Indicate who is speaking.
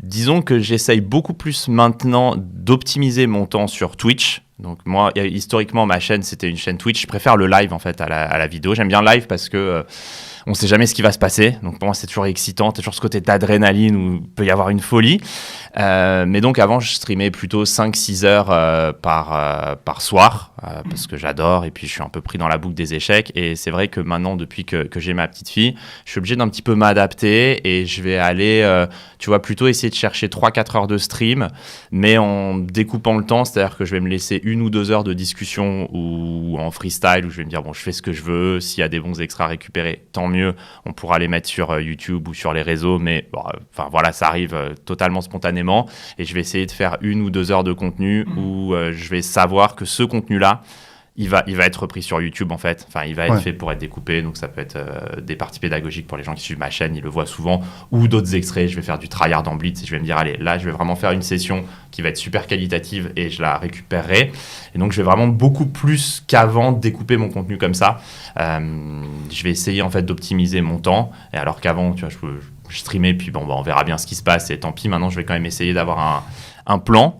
Speaker 1: Disons que j'essaye beaucoup plus maintenant d'optimiser mon temps sur Twitch. Donc moi, historiquement, ma chaîne, c'était une chaîne Twitch. Je préfère le live, en fait, à la vidéo. J'aime bien le live parce que on ne sait jamais ce qui va se passer. Donc pour moi, c'est toujours excitant. C'est toujours ce côté d'adrénaline où il peut y avoir une folie. Mais donc avant, je streamais plutôt 5-6 heures par soir parce que j'adore. Et puis, je suis un peu pris dans la boucle des échecs. Et c'est vrai que maintenant, depuis que j'ai ma petite fille, je suis obligé d'un petit peu m'adapter et je vais aller, tu vois, plutôt essayer de chercher 3-4 heures de stream, mais en découpant le temps. C'est-à-dire que je vais me laisser 1 ou 2 heures de discussion ou en freestyle où je vais me dire, bon, je fais ce que je veux. S'il y a des bons extras à récupérer, tant mieux. On pourra les mettre sur YouTube ou sur les réseaux, mais bon, voilà, ça arrive totalement spontanément. Et je vais essayer de faire 1 ou 2 heures de contenu où je vais savoir que ce contenu-là, il va être repris sur YouTube, en fait. Enfin, il va être fait pour être découpé. Donc, ça peut être des parties pédagogiques pour les gens qui suivent ma chaîne, ils le voient souvent. Ou d'autres extraits. Je vais faire du tryhard en blitz et je vais me dire, allez, là, je vais vraiment faire une session qui va être super qualitative et je la récupérerai. Et donc, je vais vraiment beaucoup plus qu'avant découper mon contenu comme ça. Je vais essayer, en fait, d'optimiser mon temps. Et alors qu'avant, tu vois, je streamais, puis bon, on verra bien ce qui se passe. Et tant pis, maintenant, je vais quand même essayer d'avoir un plan.